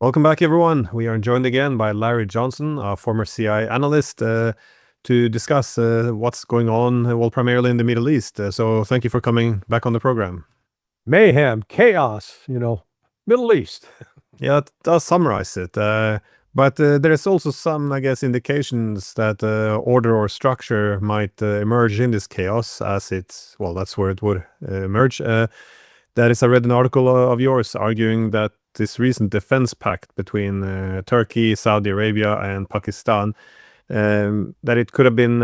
Welcome back, everyone. We are joined again by Larry Johnson, a former CI analyst, to discuss what's going on, primarily in the Middle East. So thank you for coming back on the program. Mayhem, chaos, Middle East. Yeah, it does summarize it. But there is also some, I guess, indications that order or structure might emerge in this chaos, as that's where it would emerge. That is, I read an article of yours arguing that this recent defense pact between Turkey, Saudi Arabia, and Pakistan, that it could have been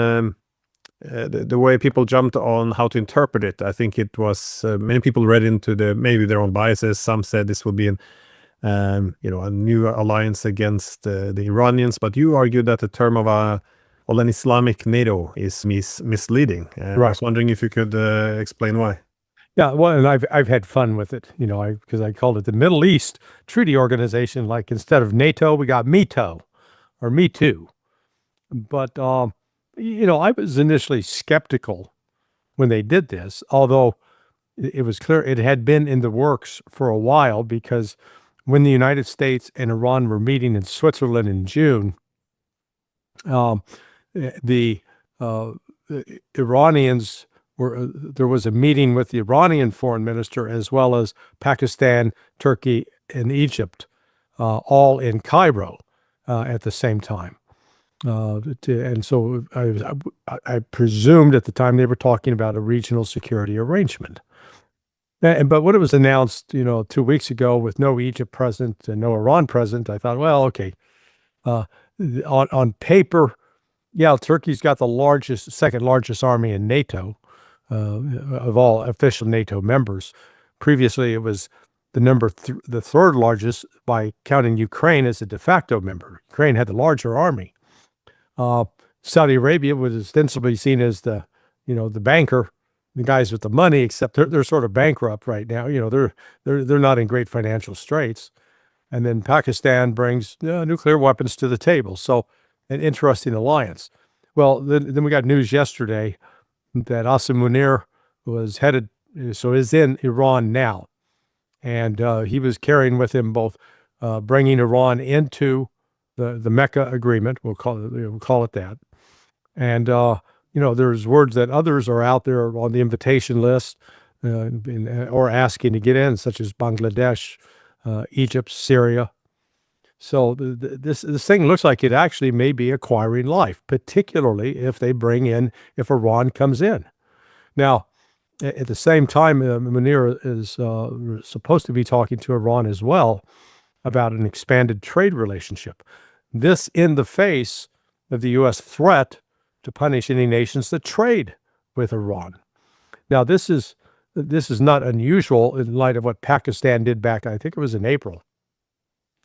the way people jumped on how to interpret it. I think it was many people read into maybe their own biases. Some said this will be a new alliance against the Iranians, but you argued that the term of an Islamic NATO is misleading. I was wondering if you could explain why. Yeah, well, and I've had fun with it, because I called it the Middle East Treaty Organization. Like instead of NATO, we got MeToo or Me Too. But I was initially skeptical when they did this, although it was clear it had been in the works for a while, because when the United States and Iran were meeting in Switzerland in June, the Iranians there was a meeting with the Iranian foreign minister, as well as Pakistan, Turkey, and Egypt, all in Cairo at the same time. And so I presumed at the time they were talking about a regional security arrangement. But when it was announced, 2 weeks ago, with no Egypt present and no Iran present, I thought, well, okay. On paper, yeah, Turkey's got the second largest army in NATO. Of all official NATO members. Previously, it was the third largest by counting Ukraine as a de facto member. Ukraine had the larger army. Saudi Arabia was ostensibly seen as the banker, the guys with the money, except they're sort of bankrupt right now. They're not in great financial straits. And then Pakistan brings nuclear weapons to the table. So an interesting alliance. Well, then we got news yesterday that Asim Munir is in Iran now. And he was carrying with him both bringing Iran into the Mecca agreement, we'll call it that. And, there's words that others are out there on the invitation list or asking to get in, such as Bangladesh, Egypt, Syria. So this thing looks like it actually may be acquiring life, particularly if Iran comes in. Now, at the same time, Munir is supposed to be talking to Iran as well about an expanded trade relationship. This in the face of the U.S. threat to punish any nations that trade with Iran. Now, this is not unusual in light of what Pakistan did back, I think it was in April.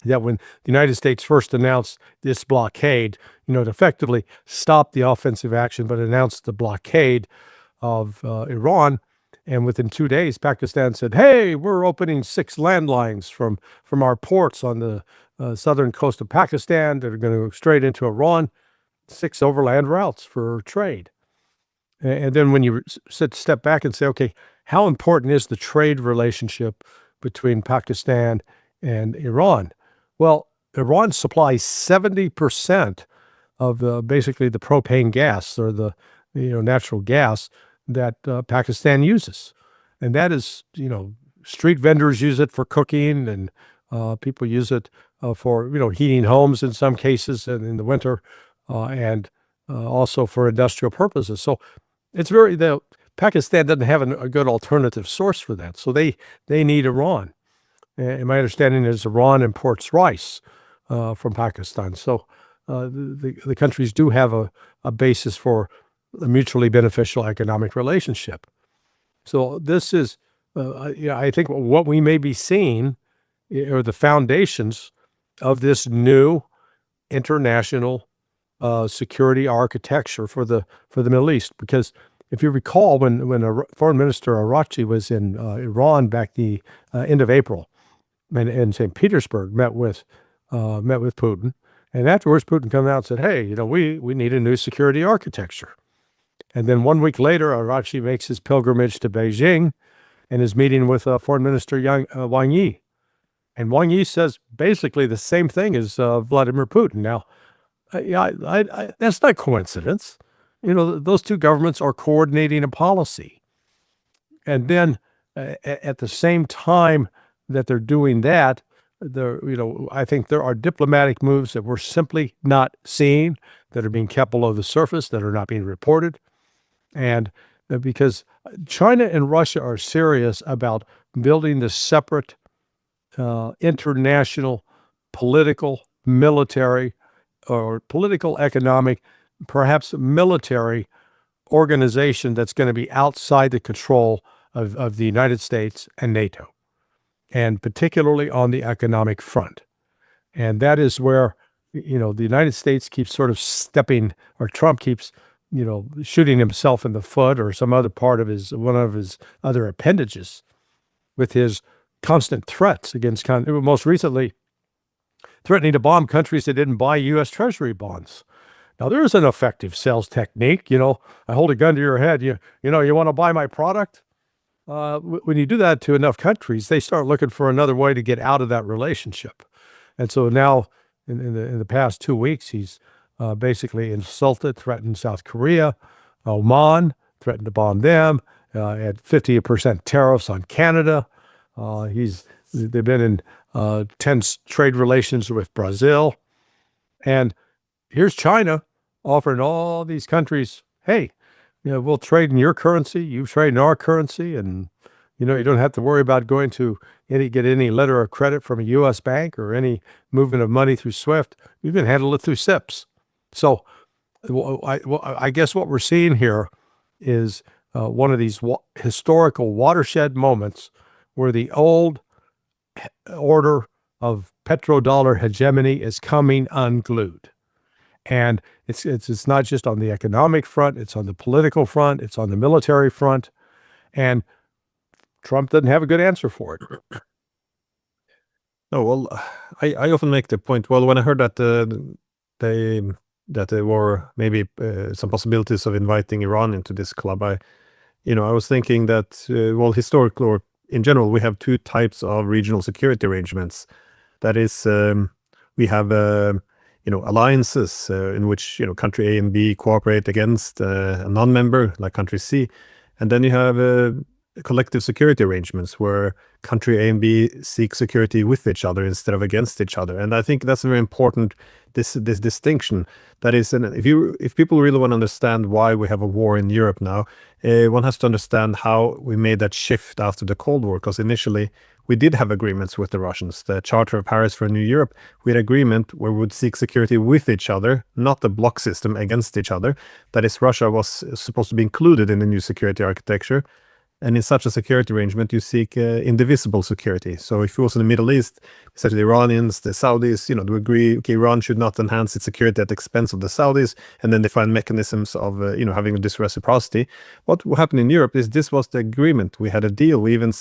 That when the United States first announced this blockade, it effectively stopped the offensive action, but announced the blockade of Iran. And within 2 days, Pakistan said, hey, we're opening 6 landlines from our ports on the southern coast of Pakistan that are going to go straight into Iran, 6 overland routes for trade. And then when you step back and say, okay, how important is the trade relationship between Pakistan and Iran? Well, Iran supplies 70% of basically the propane gas, or the natural gas that Pakistan uses. And that is, street vendors use it for cooking, and people use it for, heating homes in some cases and in the winter, and also for industrial purposes. So it's Pakistan doesn't have a good alternative source for that. So they need Iran. And my understanding is Iran imports rice from Pakistan. So the countries do have a basis for a mutually beneficial economic relationship. So this is, I think what we may be seeing are the foundations of this new international security architecture for the Middle East. Because if you recall, when Foreign Minister Araghchi was in Iran back the end of April, and in St. Petersburg, met with Putin, and afterwards Putin came out and said, hey, we need a new security architecture. And then 1 week later, Araghchi makes his pilgrimage to Beijing and is meeting with Foreign Minister Wang Yi. And Wang Yi says basically the same thing as Vladimir Putin. Now, that's not coincidence. Those two governments are coordinating a policy. And then at the same time that they're doing that, I think there are diplomatic moves that we're simply not seeing, that are being kept below the surface, that are not being reported. And because China and Russia are serious about building this separate international political, military, or political, economic, perhaps military organization that's going to be outside the control of the United States and NATO, and particularly on the economic front. And that is where, the United States keeps sort of stepping, or Trump keeps, shooting himself in the foot, or some other part of one of his other appendages, with his constant threats against, most recently, threatening to bomb countries that didn't buy U.S. Treasury bonds. Now, there is an effective sales technique. I hold a gun to your head. You want to buy my product? When you do that to enough countries, they start looking for another way to get out of that relationship. And so now, in the past 2 weeks, he's basically insulted, threatened South Korea, Oman, threatened to bomb them, had 50% tariffs on Canada. They've been in tense trade relations with Brazil. And here's China offering all these countries, hey, we'll trade in your currency, you trade in our currency, and you don't have to worry about going to get any letter of credit from a U.S. bank or any movement of money through SWIFT. You can handle it through SIPs. So I guess what we're seeing here is one of these historical watershed moments where the old order of petrodollar hegemony is coming unglued. And it's not just on the economic front, it's on the political front, it's on the military front, and Trump doesn't have a good answer for it. Oh, well, I often make the point, well, when I heard that there were maybe some possibilities of inviting Iran into this club, I was thinking that, well, historically or in general, we have two types of regional security arrangements. That is, we have alliances in which country A and B cooperate against a non-member like country C, and then you have collective security arrangements where country A and B seek security with each other instead of against each other. And I think that's a very important this distinction. That is, if people really want to understand why we have a war in Europe now, one has to understand how we made that shift after the Cold War, because initially we did have agreements with the Russians. The Charter of Paris for a New Europe, we had agreement where we would seek security with each other, not the bloc system against each other. That is, Russia was supposed to be included in the new security architecture. And in such a security arrangement, you seek indivisible security. So if it was in the Middle East, such as the Iranians, the Saudis, they agree, okay, Iran should not enhance its security at the expense of the Saudis, and then they find mechanisms of, having this reciprocity. What happened in Europe is this was the agreement. We had a deal. We even,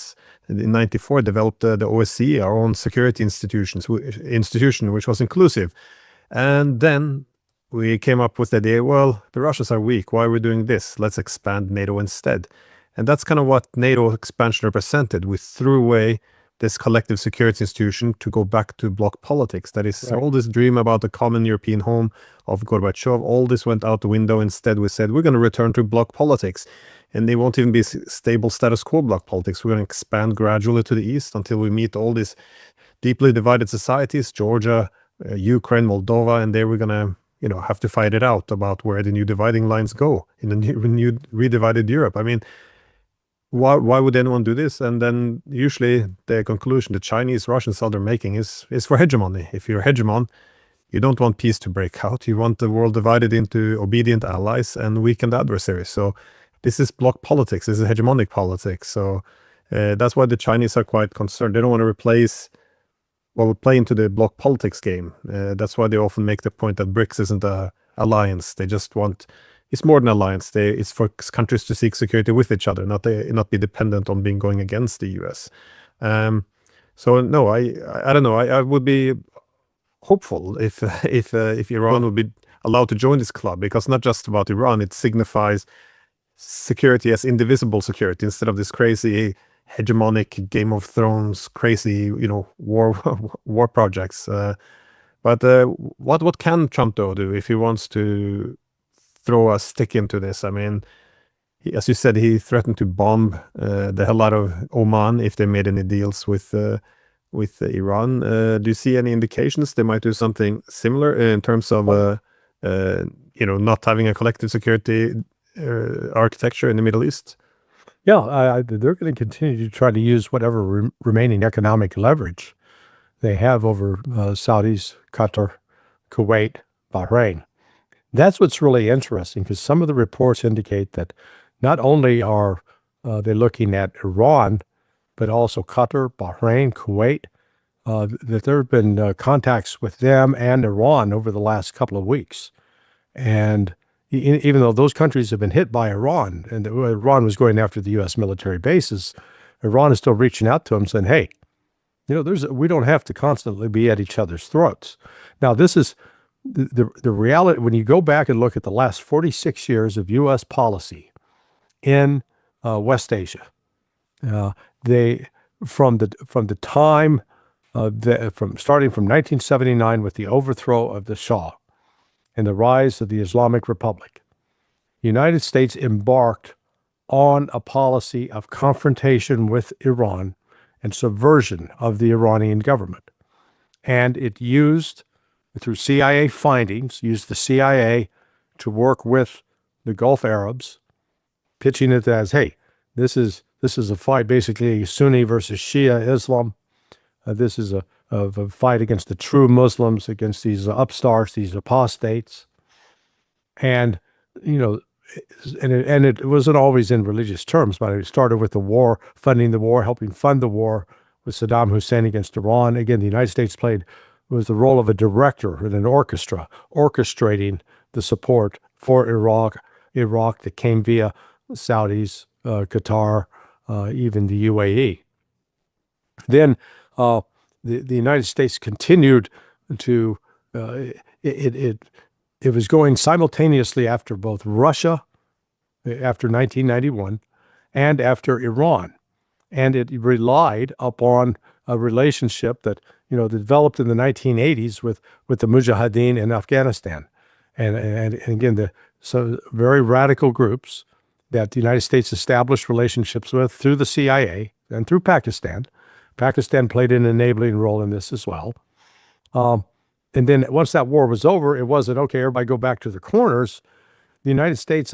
in '94, developed the OSCE, our own security institution, which was inclusive. And then we came up with the idea, well, the Russians are weak. Why are we doing this? Let's expand NATO instead. And that's kind of what NATO expansion represented. We threw away this collective security institution to go back to bloc politics. That is, all this dream about the common European home of Gorbachev, all this went out the window. Instead, we said, we're going to return to bloc politics. And they won't even be stable status quo bloc politics. We're going to expand gradually to the east until we meet all these deeply divided societies, Georgia, Ukraine, Moldova, and there we're going to have to fight it out about where the new dividing lines go in the new redivided Europe. I mean, why would anyone do this? And then usually the conclusion the Chinese, Russians are making is for hegemony. If you're a hegemon, you don't want peace to break out. You want the world divided into obedient allies and weakened adversaries. So this is bloc politics. This is hegemonic politics. So that's why the Chinese are quite concerned. They don't want to play into the bloc politics game. That's why they often make the point that BRICS isn't an alliance. They just want... It's more than an alliance. It's for countries to seek security with each other, not be dependent on going against the U.S. So no, I don't know. I would be hopeful if Iran would be allowed to join this club, because not just about Iran, it signifies security as indivisible security instead of this crazy hegemonic Game of Thrones crazy, war projects. But what can Trump though do if he wants to throw a stick into this? I mean, as you said, he threatened to bomb the hell out of Oman if they made any deals with Iran. Do you see any indications they might do something similar in terms of not having a collective security architecture in the Middle East? Yeah, they're going to continue to try to use whatever remaining economic leverage they have over Saudis, Qatar, Kuwait, Bahrain. That's what's really interesting, because some of the reports indicate that not only are they looking at Iran, but also Qatar, Bahrain, Kuwait, that there have been contacts with them and Iran over the last couple of weeks. And even though those countries have been hit by Iran, and Iran was going after the U.S. military bases, Iran is still reaching out to them saying, hey, we don't have to constantly be at each other's throats. Now, this is the reality. When you go back and look at the last 46 years of U.S. policy in West Asia, from the time starting from 1979 with the overthrow of the Shah and the rise of the Islamic Republic, the United States embarked on a policy of confrontation with Iran and subversion of the Iranian government. And it used, through CIA findings, used the CIA to work with the Gulf Arabs, pitching it as, hey, this is a fight, basically Sunni versus Shia Islam. This is a fight against the true Muslims, against these upstarts, these apostates. And, it wasn't always in religious terms, but it started with the war, funding the war, helping fund the war with Saddam Hussein against Iran. Again, the United States was the role of a director in an orchestra, orchestrating the support for Iraq that came via Saudis, Qatar, even the UAE. Then the United States continued to, it was going simultaneously after both Russia, after 1991, and after Iran. And it relied upon a relationship that, developed in the 1980s with the Mujahideen in Afghanistan. And again, so very radical groups that the United States established relationships with through the CIA and through Pakistan. Pakistan played an enabling role in this as well. And then once that war was over, it wasn't, okay, everybody go back to the corners. The United States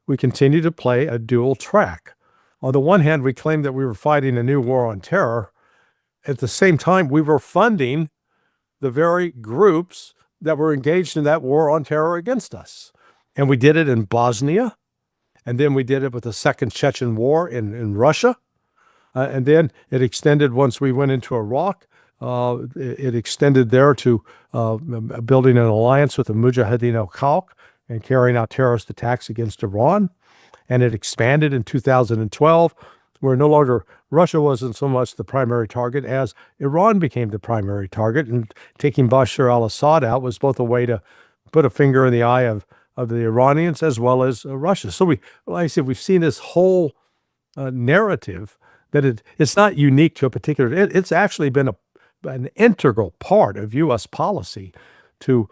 we continued to play a dual track. On the one hand, we claimed that we were fighting a new war on terror. At the same time, we were funding the very groups that were engaged in that war on terror against us. And we did it in Bosnia. And then we did it with the Second Chechen War in Russia. And then it extended once we went into Iraq. It extended there to building an alliance with the Mujahideen al-Khalq and carrying out terrorist attacks against Iran. And it expanded in 2012, where no longer Russia wasn't so much the primary target as Iran became the primary target. And taking Bashar al-Assad out was both a way to put a finger in the eye of the Iranians as well as Russia. So like I said, we've seen this whole narrative that it's not unique to a particular, it's actually been an integral part of U.S. policy to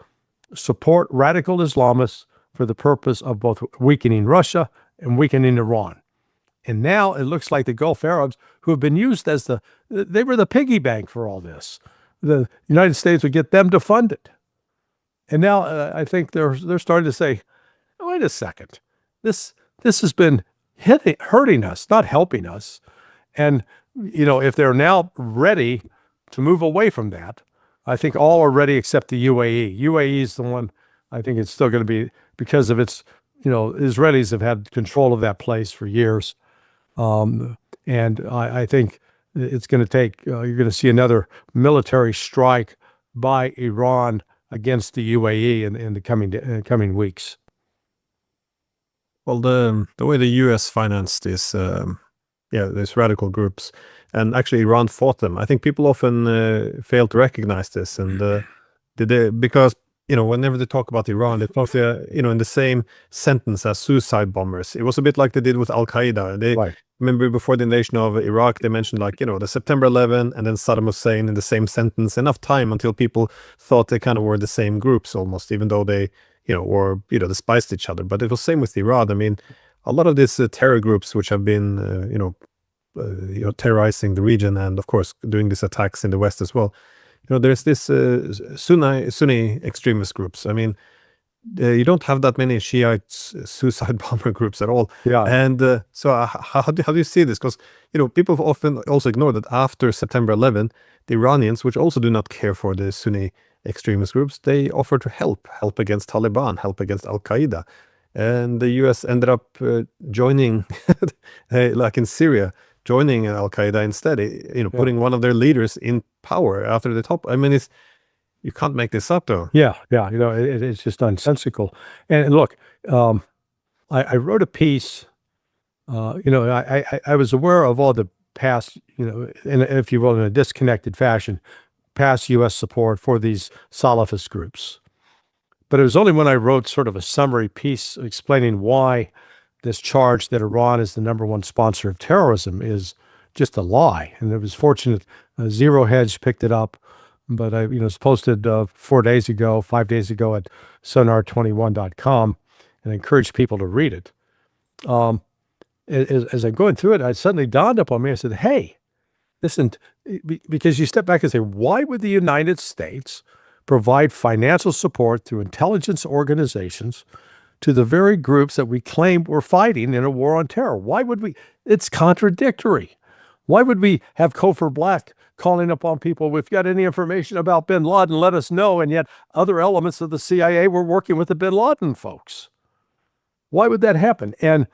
support radical Islamists for the purpose of both weakening Russia and weakening Iran. And now it looks like the Gulf Arabs, who have been used as they were the piggy bank for all this. The United States would get them to fund it. And now I think they're starting to say, wait a second, this has been hurting us, not helping us. And, if they're now ready to move away from that, I think all are ready except the UAE. UAE is the one, I think it's still going to be, because of its, Israelis have had control of that place for years. And I think it's going to take, you're going to see another military strike by Iran against the UAE in the coming weeks. Well, the way the U.S. financed these radical groups, and actually Iran fought them. I think people often fail to recognize this, and because whenever they talk about Iran, they talk, in the same sentence as suicide bombers. It was a bit like they did with Al-Qaeda. They Right. remember before the invasion of Iraq, they mentioned like, the September 11 and then Saddam Hussein in the same sentence, enough time until people thought they kind of were the same groups almost, even though they, or, despised each other. But it was same with Iran. I mean, a lot of these terror groups, which have been, terrorizing the region and, of course, doing these attacks in the West as well. There's this Sunni extremist groups. I mean, you don't have that many Shiite suicide bomber groups at all. Yeah. And so how do you see this? Because, people often also ignore that after September 11, the Iranians, which also do not care for the Sunni extremist groups, they offer to help against Taliban, help against Al-Qaeda. And the U.S. ended up joining, like in Syria, joining Al-Qaeda instead, putting one of their leaders in power after the top. I mean, you can't make this up, though. Yeah. It's just nonsensical. And look, I wrote a piece. I was aware of all the past, if you will, in a disconnected fashion, past U.S. support for these Salafist groups. But it was only when I wrote sort of a summary piece explaining why this charge that Iran is the #1 sponsor of terrorism is just a lie. And it was fortunate Zero Hedge picked it up, but it's posted 5 days ago at sonar21.com, and I encourage people to read it. As I'm going through it, it suddenly dawned upon me. I said, hey, listen, because you step back and say, why would the United States provide financial support through intelligence organizations to the very groups that we claim we're fighting in a war on terror? Why would we? It's contradictory. Why would we have Cofer Black calling upon people, if you've got any information about bin Laden, let us know, and yet other elements of the CIA were working with the bin Laden folks? Why would that happen? And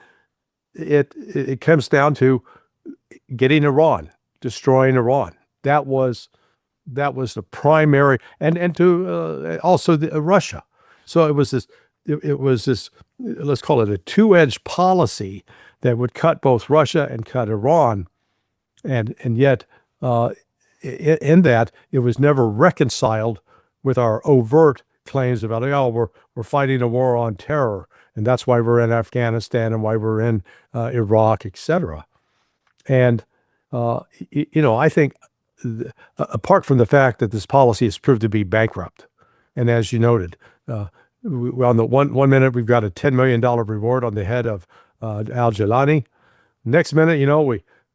it comes down to getting Iran, destroying Iran. That was the primary, and to also Russia. So it was this, let's call it a two-edged policy that would cut both Russia and cut Iran, and yet in that it was never reconciled with our overt claims about, we're fighting a war on terror, and that's why we're in Afghanistan and why we're in Iraq, etc. And I think, apart from the fact that this policy has proved to be bankrupt, and as you noted, on the one minute we've got a $10 million reward on the head of al-Jilani. Next minute,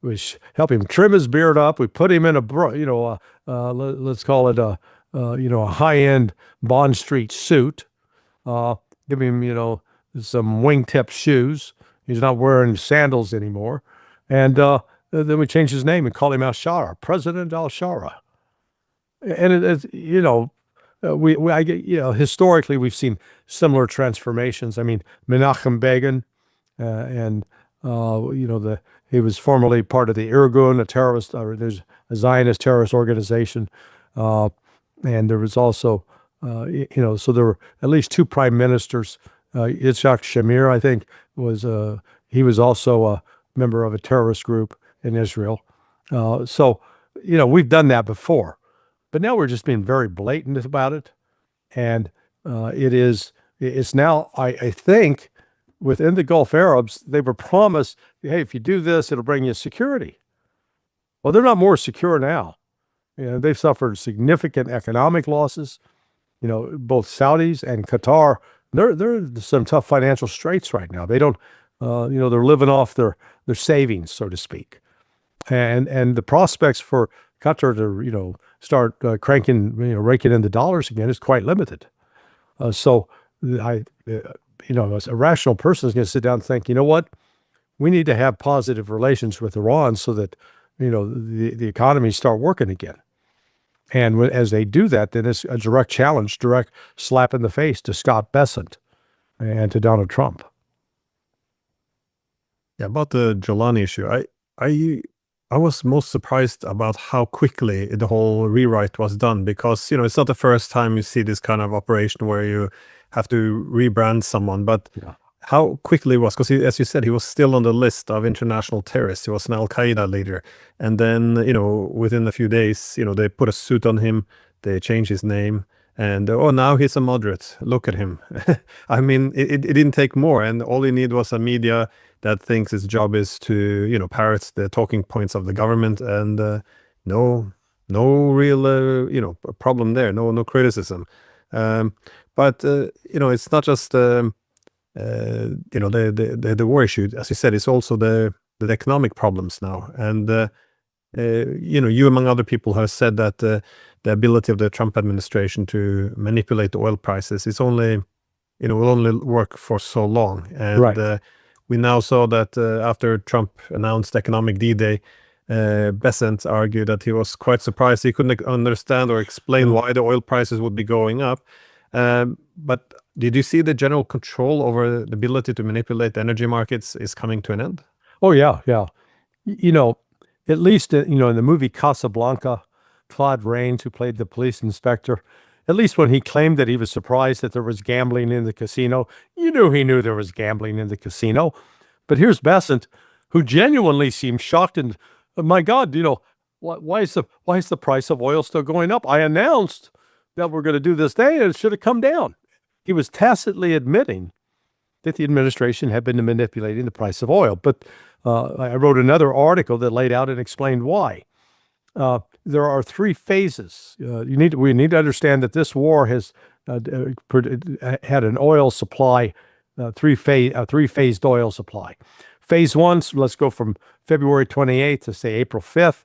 we help him trim his beard up. We put him in let's call it a high-end Bond Street suit. Give him some wingtip shoes. He's not wearing sandals anymore, and then we change his name and call him al-Shara, President al-Shara. And historically we've seen similar transformations. I mean, Menachem Begin, and he was formerly part of the Irgun, a terrorist, there's a Zionist terrorist organization, and there was also, so there were at least two prime ministers. Yitzhak Shamir, I think, he was also a member of a terrorist group in Israel. So we've done that before, but now we're just being very blatant about it. And it's now, I think, within the Gulf Arabs, they were promised, hey, if you do this, it'll bring you security. Well, they're not more secure now. They've suffered significant economic losses. Both Saudis and Qatar, they're in some tough financial straits right now. They don't, they're living off their savings, so to speak. And the prospects for Qatar to, start raking in the dollars again is quite limited. So as a rational person is going to sit down and think, what? We need to have positive relations with Iran so that, the economies start working again. And as they do that, then it's a direct challenge, direct slap in the face to Scott Bessent and to Donald Trump. Yeah, about the Jolani issue, I was most surprised about how quickly the whole rewrite was done, because it's not the first time you see this kind of operation where you have to rebrand someone, but how quickly it was, because as you said, he was still on the list of international terrorists. He was an Al-Qaeda leader, and then within a few days, they put a suit on him, they changed his name, And now he's a moderate. Look at him. I mean, it didn't take more, and all you need was a media that thinks its job is to parrot the talking points of the government, and no real problem there. No criticism. But it's not just the war issue. As you said, it's also the economic problems now, and you among other people have said that the ability of the Trump administration to manipulate the oil prices is only will only work for so long. And Right. we now saw that after Trump announced economic D-Day, Bessent argued that he was quite surprised he couldn't understand or explain why the oil prices would be going up. But did you see the general control over the ability to manipulate the energy markets is coming to an end? Oh, yeah, yeah. At least, in the movie Casablanca, Claude Rains, who played the police inspector, at least when he claimed that he was surprised that there was gambling in the casino, he knew there was gambling in the casino. But here's Bessent, who genuinely seemed shocked and, oh my God, why is the price of oil still going up? I announced that we're going to do this day, and it should have come down. He was tacitly admitting that the administration had been manipulating the price of oil. But I wrote another article that laid out and explained why. There are three phases. We need to understand that this war has had an oil supply, three-phased oil supply. Phase one, so let's go from February 28th to say April 5th.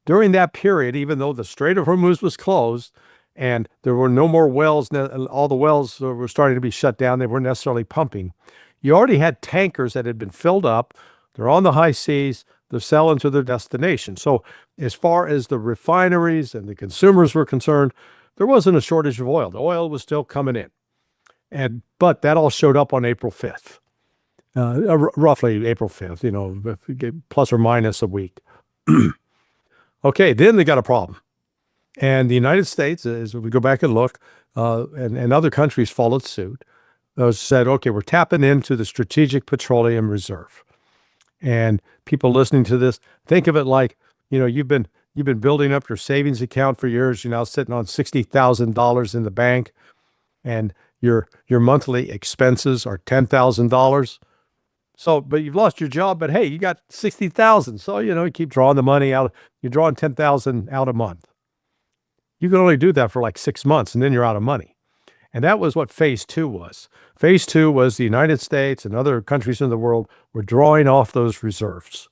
During that period, even though the Strait of Hormuz was closed and there were no more wells, all the wells were starting to be shut down, they weren't necessarily pumping. You already had tankers that had been filled up. They're on the high seas. They're selling to their destination. So as far as the refineries and the consumers were concerned, there wasn't a shortage of oil. The oil was still coming in. But that all showed up on April 5th, roughly April 5th, plus or minus a week. Okay, then they got a problem. And the United States, as we go back and look, and other countries followed suit, said, okay, we're tapping into the Strategic Petroleum Reserve. And people listening to this, think of it like, you've been building up your savings account for years. You're now sitting on $60,000 in the bank, and your monthly expenses are $10,000. So, but you've lost your job, but hey, you got $60,000. So, you keep drawing the money out. You're drawing $10,000 out a month. You can only do that for like 6 months, and then you're out of money. And that was what phase two was. Phase two was the United States and other countries in the world were drawing off those reserves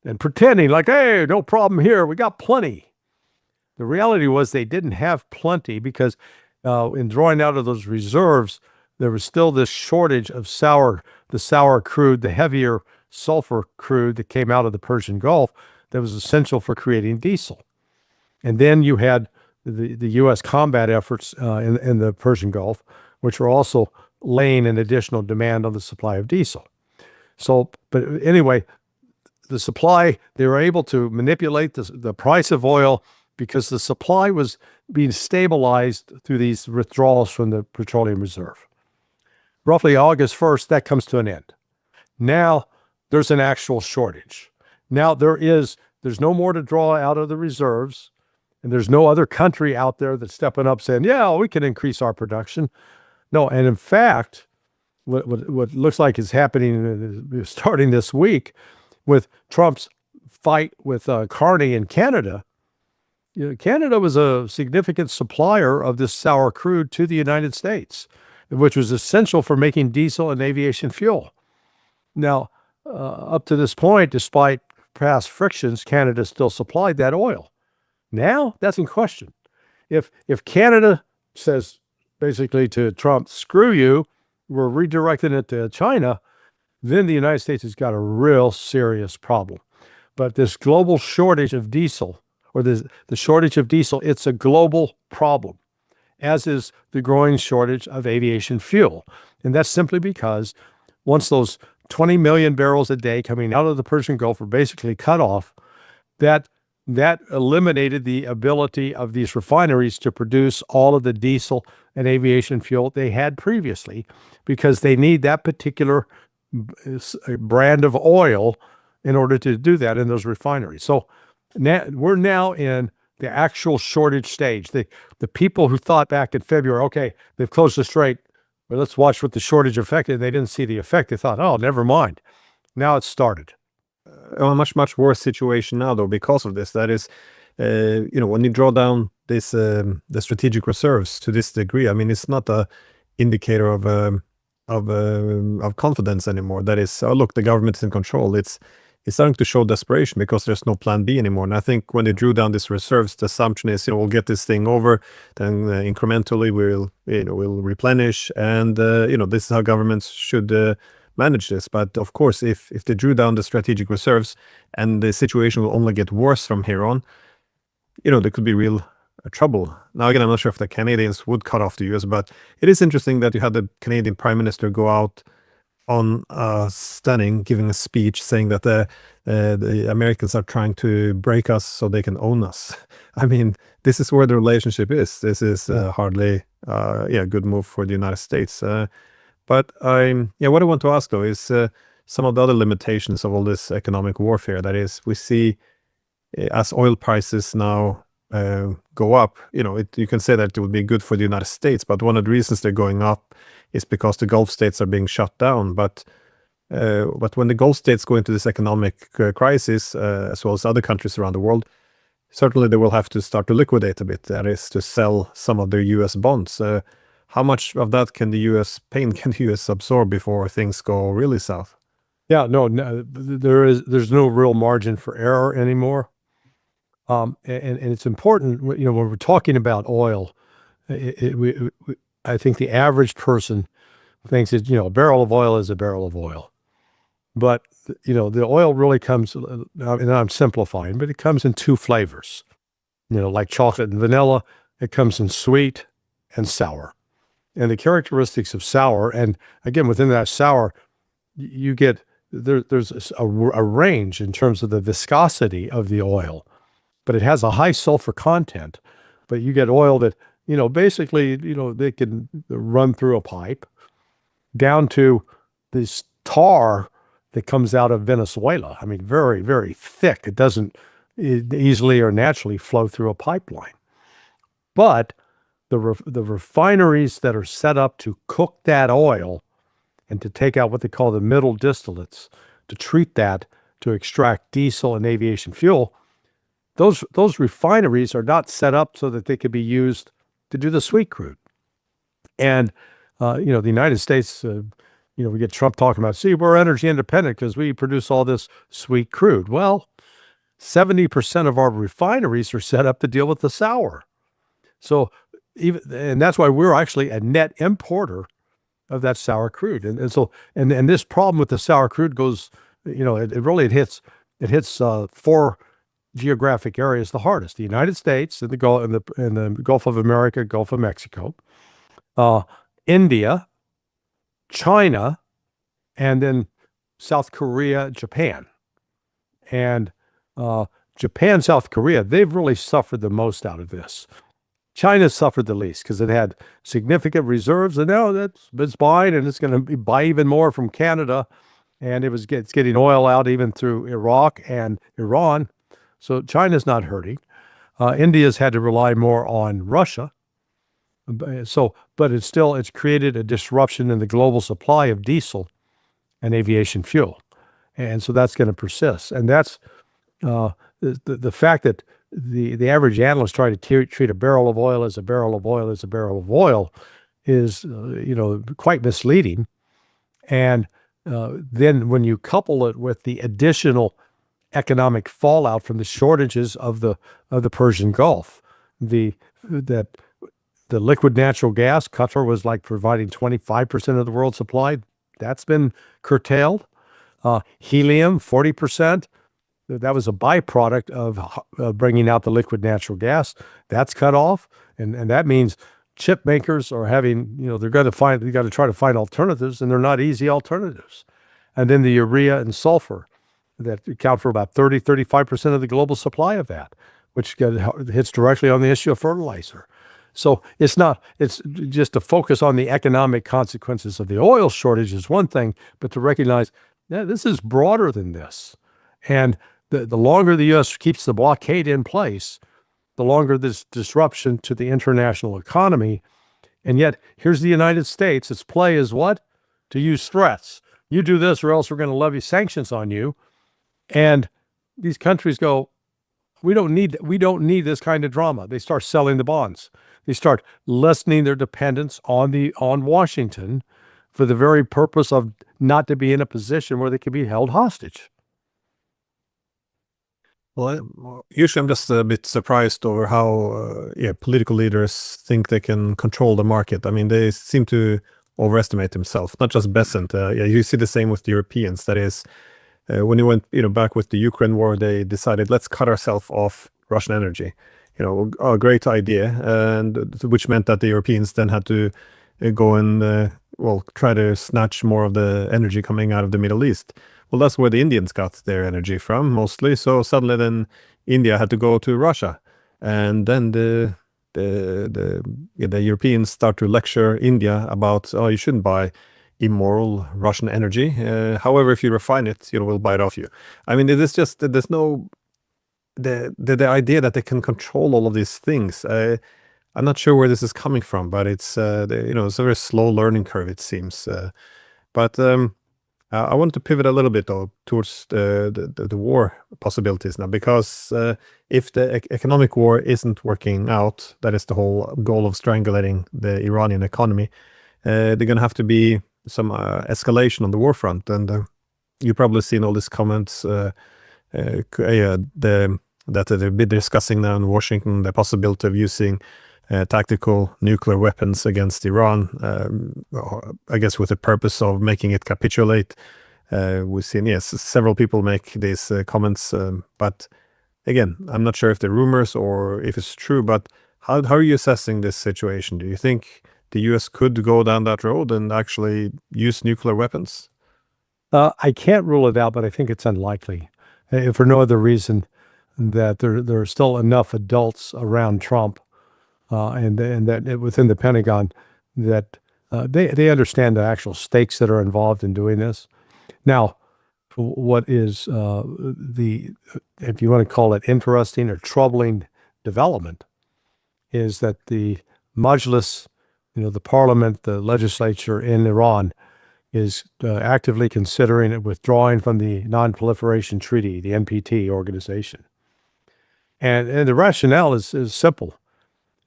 and pretending like, hey, no problem here. We got plenty. The reality was they didn't have plenty because in drawing out of those reserves, there was still this shortage of the sour crude, the heavier sulfur crude that came out of the Persian Gulf that was essential for creating diesel. And then you had the U.S. combat efforts in the Persian Gulf, which were also laying an additional demand on the supply of diesel. So, but anyway, the supply, they were able to manipulate the price of oil because the supply was being stabilized through these withdrawals from the petroleum reserve. Roughly August 1st, that comes to an end. Now there's an actual shortage. Now there's no more to draw out of the reserves. And there's no other country out there that's stepping up saying, yeah, we can increase our production. No, and in fact, what looks like is happening starting this week with Trump's fight with Carney in Canada, Canada was a significant supplier of this sour crude to the United States, which was essential for making diesel and aviation fuel. Now, up to this point, despite past frictions, Canada still supplied that oil. Now that's in question. If Canada says basically to Trump, screw you, we're redirecting it to China, then the United States has got a real serious problem. But this global shortage of diesel, or the shortage of diesel, it's a global problem, as is the growing shortage of aviation fuel. And that's simply because once those 20 million barrels a day coming out of the Persian Gulf were basically cut off, that eliminated the ability of these refineries to produce all of the diesel and aviation fuel they had previously, because they need that particular brand of oil in order to do that in those refineries. So we're now in the actual shortage stage. The people who thought back in February, okay, they've closed the strait, but let's watch what the shortage affected. They didn't see the effect. They thought, oh, never mind. Now it's started. A much worse situation now, though, because of this. That is, when you draw down this the strategic reserves to this degree, I mean, it's not a indicator of confidence anymore. That is, oh look, the government is in control. It's starting to show desperation because there's no plan B anymore. And I think when they drew down these reserves, the assumption is, we'll get this thing over, then incrementally we'll replenish, and this is how governments should manage this. But of course, if they drew down the strategic reserves and the situation will only get worse from here on, there could be real trouble. Now, again, I'm not sure if the Canadians would cut off the US, but it is interesting that you had the Canadian Prime Minister go out on giving a speech saying that the Americans are trying to break us so they can own us. I mean, this is where the relationship is. This is hardly a good move for the United States. But what I want to ask, though, is some of the other limitations of all this economic warfare. That is, we see as oil prices now go up, you can say that it would be good for the United States, but one of the reasons they're going up is because the Gulf states are being shut down. But when the Gulf states go into this economic crisis, as well as other countries around the world, certainly they will have to start to liquidate a bit. That is, to sell some of their U.S. bonds. How much of that can the U.S. absorb before things go really south? Yeah, no, there's no real margin for error anymore. And it's important, when we're talking about oil, I think the average person thinks that, a barrel of oil is a barrel of oil. But, the oil really comes, and I'm simplifying, but it comes in two flavors. Like chocolate and vanilla, it comes in sweet and sour. And the characteristics of sour, and again, within that sour, you get, there's a range in terms of the viscosity of the oil. But it has a high sulfur content. But you get oil that, basically, they can run through a pipe, down to this tar that comes out of Venezuela. I mean, very, very thick. It doesn't easily or naturally flow through a pipeline. But the refineries that are set up to cook that oil and to take out what they call the middle distillates, to treat that, to extract diesel and aviation fuel, those refineries are not set up so that they could be used to do the sweet crude. And, the United States, we get Trump talking about, see, we're energy independent because we produce all this sweet crude. Well, 70% of our refineries are set up to deal with the sour. So and that's why we're actually a net importer of that sour crude. And this problem with the sour crude goes, it hits four geographic areas the hardest: the United States, and the Gulf of America, Gulf of Mexico, India, China, and then South Korea, Japan. And Japan, South Korea, they've really suffered the most out of this. China suffered the least because it had significant reserves, and now it's buying, and it's going to buy even more from Canada. And it's getting oil out even through Iraq and Iran. So China's not hurting. India's had to rely more on Russia. But it's created a disruption in the global supply of diesel and aviation fuel. And so that's going to persist. And that's the fact that the average analyst trying to treat a barrel of oil as a barrel of oil as a barrel of oil is, quite misleading. And then when you couple it with the additional economic fallout from the shortages of the Persian Gulf, the liquid natural gas, Qatar was like providing 25% of the world's supply. That's been curtailed. Helium, 40%. That was a byproduct of bringing out the liquid natural gas. That's cut off. And that means chip makers are having, they got to try to find alternatives, and they're not easy alternatives. And then the urea and sulfur that account for about 35% of the global supply of that, which hits directly on the issue of fertilizer. So it's just to focus on the economic consequences of the oil shortage is one thing, but to recognize that this is broader than this. And the longer the U.S. keeps the blockade in place, the longer this disruption to the international economy. And yet, here's the United States. Its play is what? To use threats. You do this, or else we're going to levy sanctions on you. And these countries go, we don't need this kind of drama. They start selling the bonds. They start lessening their dependence on Washington for the very purpose of not to be in a position where they could be held hostage. Well, usually I'm just a bit surprised over how political leaders think they can control the market. I mean, they seem to overestimate themselves, not just Besant. You see the same with the Europeans. That is, when you went back with the Ukraine war, they decided, let's cut ourselves off Russian energy. A great idea, and which meant that the Europeans then had to go and try to snatch more of the energy coming out of the Middle East. Well, that's where the Indians got their energy from mostly. So suddenly then India had to go to Russia, and then the Europeans start to lecture India about, oh, you shouldn't buy immoral Russian energy. However, if you refine it, we'll buy it off you. I mean, it is just, there's no, the idea that they can control all of these things. I'm not sure where this is coming from, but it's, it's a very slow learning curve, it seems. But I want to pivot a little bit though towards the war possibilities now, because if the economic war isn't working out, that is the whole goal of strangulating the Iranian economy, they're going to have to be some escalation on the war front. And you've probably seen all these comments that they've been discussing now in Washington, the possibility of using tactical nuclear weapons against Iran, I guess with the purpose of making it capitulate. We've seen, yes, several people make these comments, but again, I'm not sure if they're rumors or if it's true, but how are you assessing this situation? Do you think the US could go down that road and actually use nuclear weapons? I can't rule it out, but I think it's unlikely, if for no other reason that there are still enough adults around Trump and that within the Pentagon that they understand the actual stakes that are involved in doing this. Now, what is if you want to call it interesting or troubling development, is that the Majlis, the parliament, the legislature in Iran, is actively considering withdrawing from the Non-Proliferation Treaty, the NPT organization. And the rationale is simple.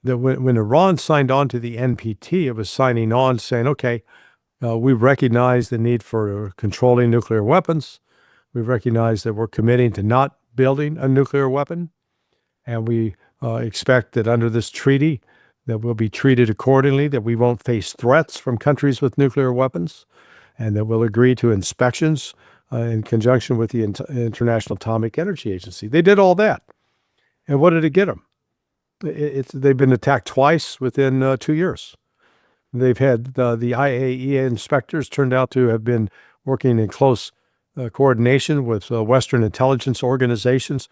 That when Iran signed on to the NPT, it was signing on saying, okay, we recognize the need for controlling nuclear weapons. We recognize that we're committing to not building a nuclear weapon. And we expect that under this treaty that we'll be treated accordingly, that we won't face threats from countries with nuclear weapons, and that we'll agree to inspections in conjunction with the International Atomic Energy Agency. They did all that. And what did it get them? They've been attacked twice within 2 years. They've had the IAEA inspectors turned out to have been working in close coordination with Western intelligence organizations,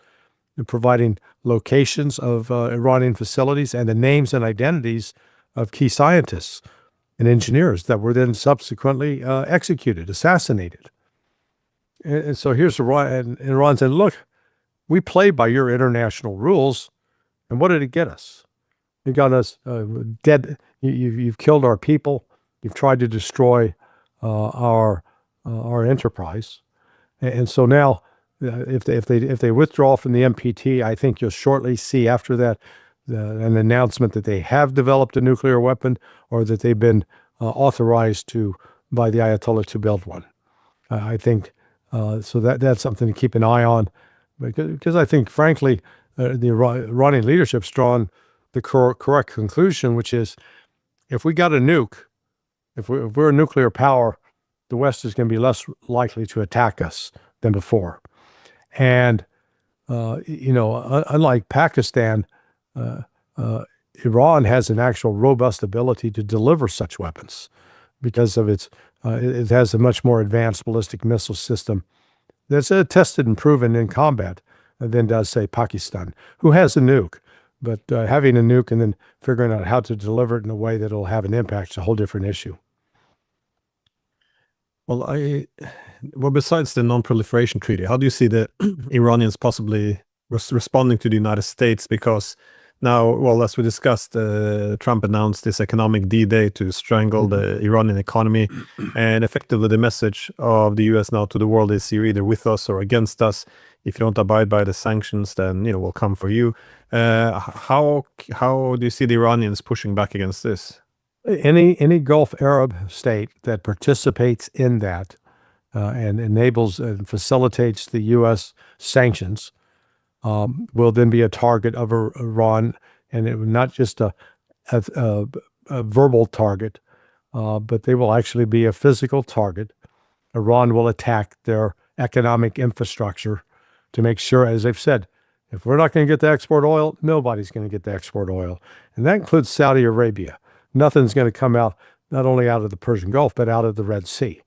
providing locations of Iranian facilities and the names and identities of key scientists and engineers that were then subsequently executed, assassinated. And so here's Iran, and Iran said, look, we play by your international rules. And what did it get us? It got us dead. You've killed our people. You've tried to destroy our enterprise. And so now, if they withdraw from the NPT, I think you'll shortly see after that an announcement that they have developed a nuclear weapon, or that they've been authorized by the Ayatollah to build one. I think so that's something to keep an eye on, because I think, frankly, the Iranian leadership's drawn the correct conclusion, which is, if we got a nuke, if we're a nuclear power, the West is going to be less likely to attack us than before. And, unlike Pakistan, Iran has an actual robust ability to deliver such weapons because of it has a much more advanced ballistic missile system that's tested and proven in combat than does, say, Pakistan, who has a nuke. But having a nuke and then figuring out how to deliver it in a way that will have an impact is a whole different issue. Well, besides the Non-Proliferation Treaty, how do you see the Iranians possibly responding to the United States? Because Now, well, as we discussed, Trump announced this economic D-Day to strangle the Iranian economy, and effectively the message of the U.S. now to the world is you're either with us or against us. If you don't abide by the sanctions, then we'll come for you. How do you see the Iranians pushing back against this? Any Gulf Arab state that participates in that and enables and facilitates the U.S. sanctions will then be a target of Iran, and it not just a verbal target, but they will actually be a physical target. Iran will attack their economic infrastructure to make sure, as they've said, if we're not going to get the export oil, nobody's going to get the export oil. And that includes Saudi Arabia. Nothing's going to come out, not only out of the Persian Gulf, but out of the Red Sea.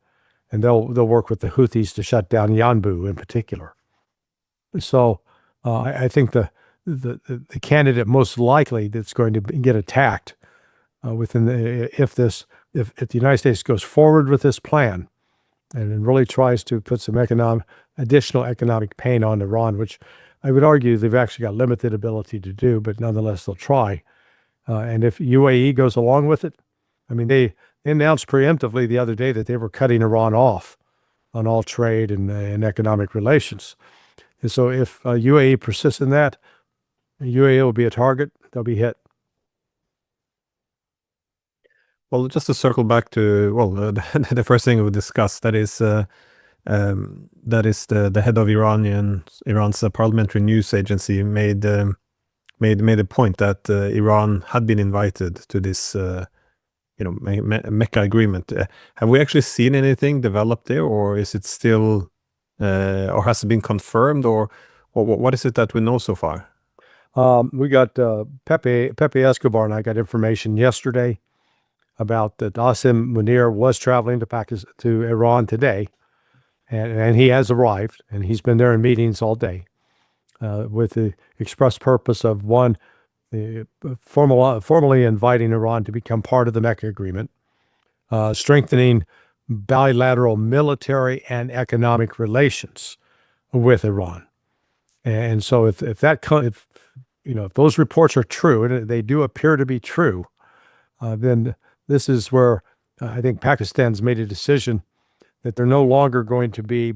And they'll work with the Houthis to shut down Yanbu in particular. So I think the candidate most likely that's going to get attacked if the United States goes forward with this plan and really tries to put some additional economic pain on Iran, which I would argue they've actually got limited ability to do, but nonetheless they'll try. And if UAE goes along with it, I mean, they announced preemptively the other day that they were cutting Iran off on all trade and economic relations. And so if UAE persists in that, UAE will be a target. They'll be hit. Well, just to circle back to the first thing we discussed, that is the head of Iran's parliamentary news agency made a point that Iran had been invited to this Mecca agreement. Have we actually seen anything develop there, or is it still or has it been confirmed, or what is it that we know so far? We got Pepe Escobar and I got information yesterday about that Asim Munir was traveling to Iran today, and he has arrived, and he's been there in meetings all day with the express purpose of, one, formally inviting Iran to become part of the Mecca Agreement, strengthening bilateral military and economic relations with Iran. And so if those reports are true, and they do appear to be true, then this is where I think Pakistan's made a decision that they're no longer going to be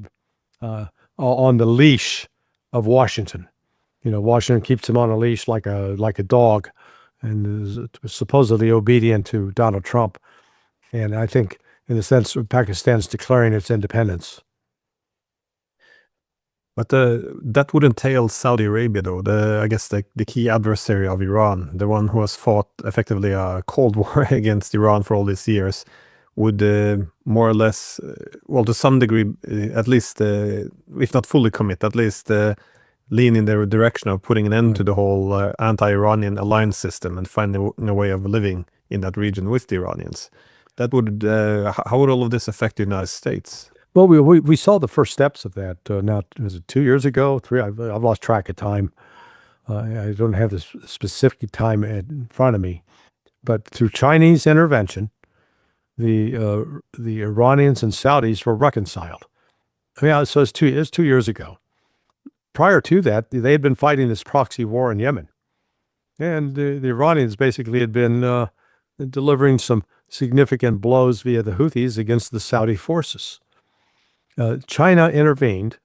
on the leash of Washington. Washington keeps them on a leash like a dog, and is supposedly obedient to Donald Trump. And I think, in a sense, Pakistan's declaring its independence. But that would entail Saudi Arabia, though. I guess the key adversary of Iran, the one who has fought effectively a Cold War against Iran for all these years, would more or less, to some degree, at least, if not fully commit, at least lean in the direction of putting an end to the whole anti-Iranian alliance system and finding a way of living in that region with the Iranians. That would how would all of this affect the United States? Well, we saw the first steps of that. Now, was it 2 years ago? 3? I've lost track of time. I don't have the specific time in front of me. But through Chinese intervention, the Iranians and Saudis were reconciled. So it's 2 years ago. Prior to that, they had been fighting this proxy war in Yemen, and the Iranians basically had been delivering some significant blows via the Houthis against the Saudi forces. China intervened,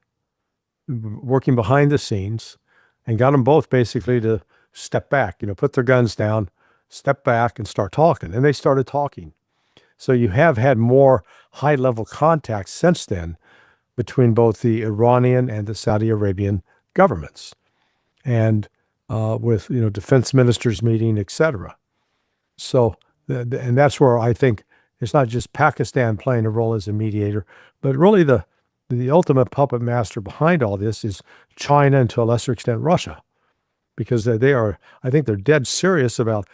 working behind the scenes, and got them both basically to step back, put their guns down, step back, and start talking. And they started talking. So you have had more high-level contacts since then between both the Iranian and the Saudi Arabian governments, and with defense ministers meeting, etc. So, and that's where I think it's not just Pakistan playing a role as a mediator, but really the ultimate puppet master behind all this is China, and to a lesser extent Russia, because I think they're dead serious about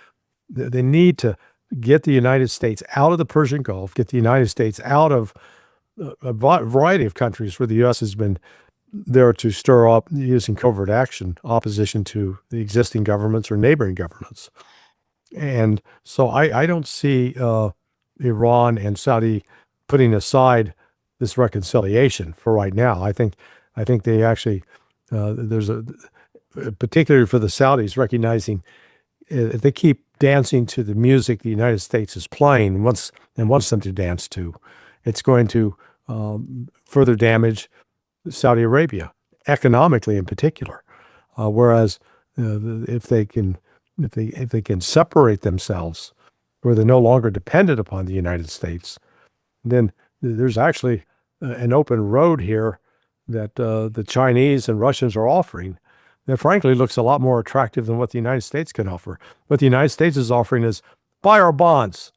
they need to get the United States out of the Persian Gulf, get the United States out of a variety of countries where the U.S. has been there to stir up, using covert action, opposition to the existing governments or neighboring governments. And so I don't see Iran and Saudi putting aside this reconciliation for right now. I think they actually, there's particularly for the Saudis, recognizing if they keep dancing to the music the United States is playing and wants them to dance to, it's going to further damage Saudi Arabia, economically in particular. Whereas if they can separate themselves, where they're no longer dependent upon the United States, then there's actually an open road here that the Chinese and Russians are offering that frankly looks a lot more attractive than what the United States can offer. What the United States is offering is buy our bonds,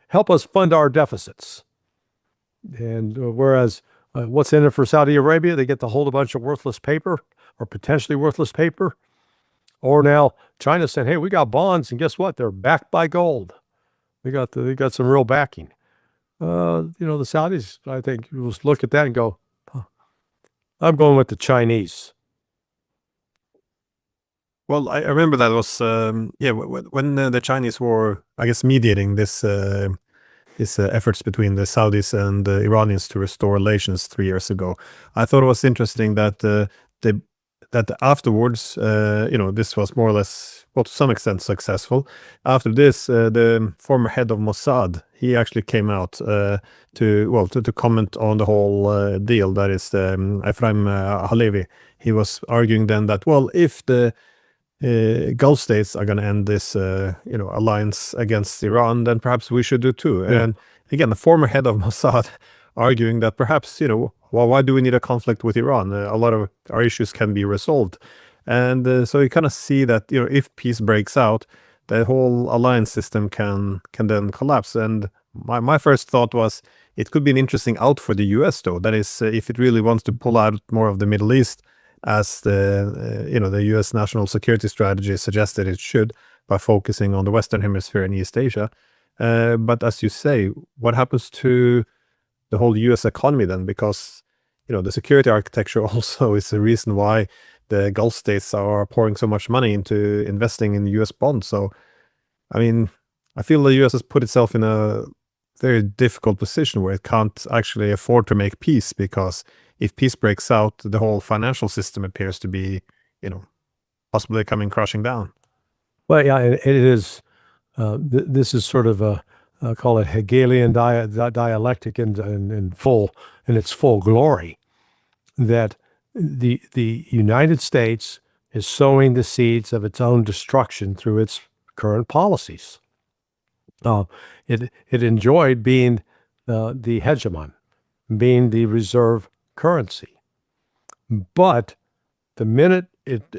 help us fund our deficits. And whereas what's in it for Saudi Arabia? They get to hold a bunch of worthless paper or potentially worthless paper. Or now China's saying, hey, we got bonds, and guess what? They're backed by gold. They got some real backing. The Saudis, I think, will look at that and go, I'm going with the Chinese. Well, I remember that was when the Chinese were, I guess, mediating this efforts between the Saudis and the Iranians to restore relations 3 years ago. I thought it was interesting that that afterwards, this was more or less, well, to some extent successful. After this, the former head of Mossad, he actually came out to comment on the whole deal. That is Ephraim Halevi. He was arguing then that, well, if the Gulf states are going to end this, alliance against Iran, then perhaps we should do too. Yeah. And again, the former head of Mossad arguing that perhaps, well, why do we need a conflict with Iran? A lot of our issues can be resolved. And so you kind of see that, if peace breaks out, the whole alliance system can then collapse. And my first thought was it could be an interesting out for the US, though. That is, if it really wants to pull out more of the Middle East, as the U.S. national security strategy suggested it should, by focusing on the Western Hemisphere and East Asia. But as you say, what happens to the whole U.S. economy then? Because the security architecture also is the reason why the Gulf states are pouring so much money into investing in U.S. bonds. So, I mean, I feel the U.S. has put itself in a very difficult position where it can't actually afford to make peace, because if peace breaks out, the whole financial system appears to be, possibly coming crashing down. Well, yeah, it is. This is sort of call it Hegelian dialectic in its full glory. That the United States is sowing the seeds of its own destruction through its current policies. It enjoyed being the hegemon, being the reserve currency, but the minute it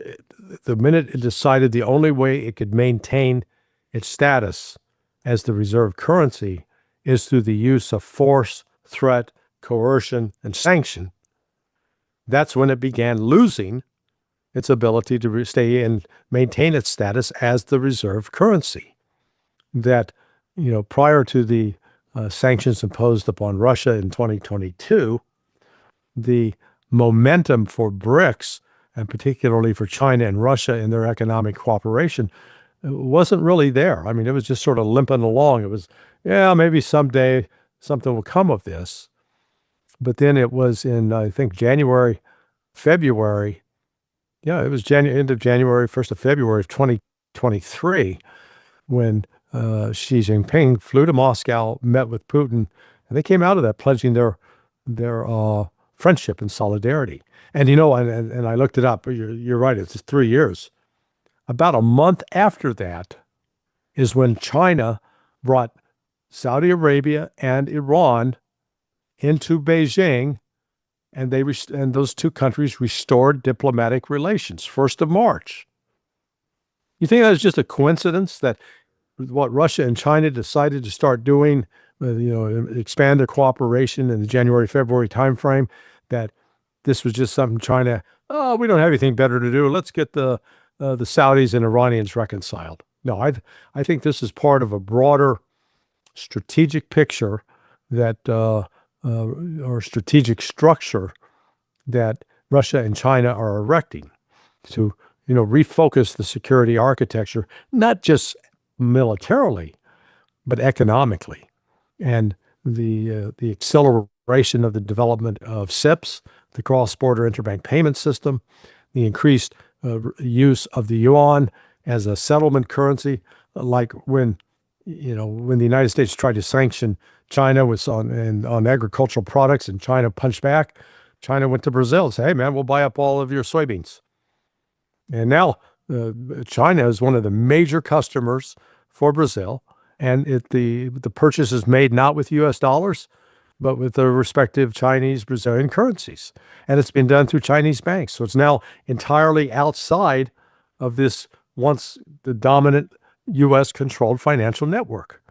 decided the only way it could maintain its status as the reserve currency is through the use of force, threat, coercion, and sanction, that's when it began losing its ability to stay and maintain its status as the reserve currency. That, prior to the sanctions imposed upon Russia in 2022, the momentum for BRICS, and particularly for China and Russia in their economic cooperation, wasn't really there. I mean, it was just sort of limping along. It was, maybe someday something will come of this. But then it was in, I think, February. Yeah, it was end of January, 1st of February of 2023, when Xi Jinping flew to Moscow, met with Putin, and they came out of that pledging their friendship and solidarity. And and I looked it up. You're right. It's 3 years. About a month after that is when China brought Saudi Arabia and Iran into Beijing, and those two countries restored diplomatic relations. 1st of March. You think that was just a coincidence that what Russia and China decided to start doing, expand their cooperation in the January-February timeframe, that this was just something China, we don't have anything better to do. Let's get the Saudis and Iranians reconciled. No, I think this is part of a broader strategic picture that, or strategic structure that Russia and China are erecting to, refocus the security architecture, not just militarily, but economically. And the acceleration of the development of CIPS, the cross-border interbank payment system, the increased use of the yuan, as a settlement currency, like when the United States tried to sanction China on agricultural products, and China punched back. China went to Brazil and said, "Hey, man, we'll buy up all of your soybeans." And now China is one of the major customers for Brazil, and the purchase is made not with U.S. dollars, but with the respective Chinese, Brazilian currencies. And it's been done through Chinese banks. So it's now entirely outside of this once the dominant U.S.-controlled financial network.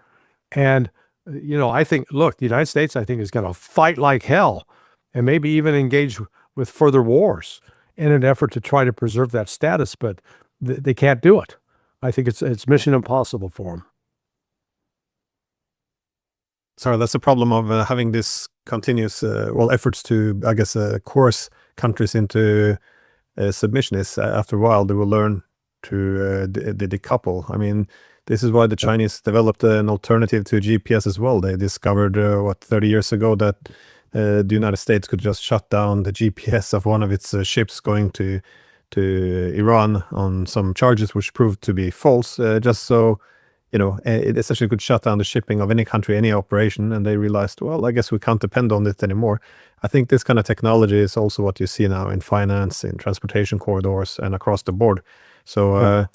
And, I think, look, the United States, I think, is going to fight like hell and maybe even engage with further wars in an effort to try to preserve that status, but they can't do it. I think it's mission impossible for them. Sorry, that's the problem of having this continuous, efforts to, I guess, coerce countries into submission is after a while they will learn to decouple. I mean, this is why the Chinese developed an alternative to GPS as well. They discovered, 30 years ago that the United States could just shut down the GPS of one of its ships going to Iran on some charges which proved to be false, just so it essentially could shut down the shipping of any country, any operation, and they realized, well, I guess we can't depend on it anymore. I think this kind of technology is also what you see now in finance, in transportation corridors, and across the board. So,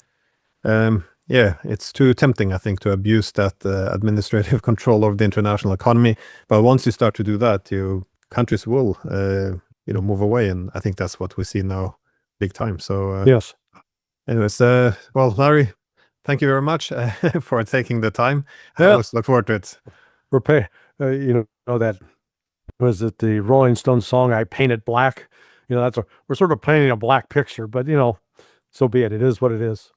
it's too tempting, I think, to abuse that administrative control of the international economy. But once you start to do that, countries will, move away, and I think that's what we see now, big time. So, Yes. anyways, Larry, thank you very much for taking the time. I Yeah. always look forward to it. That was it the Rolling Stones song, "I Paint It Black." We're sort of painting a black picture, but so be it. It is what it is.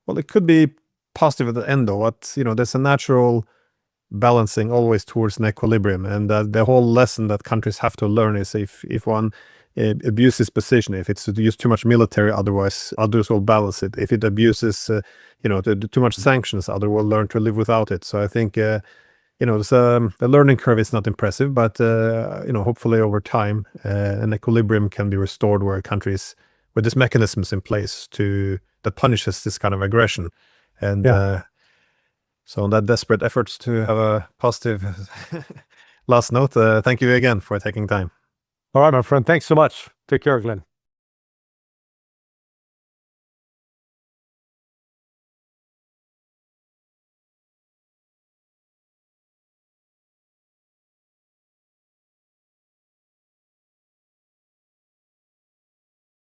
Well, it could be positive at the end, though. There's a natural balancing always towards an equilibrium, and the whole lesson that countries have to learn is if one abuses position, if it's to use too much military, otherwise others will balance it. If it abuses, too much sanctions, others will learn to live without it. So I think, the learning curve is not impressive, but hopefully over time, an equilibrium can be restored where countries with these mechanisms in place that punishes this kind of aggression, and so on that desperate efforts to have a positive last note. Thank you again for taking time. All right, my friend. Thanks so much. Take care, Glenn.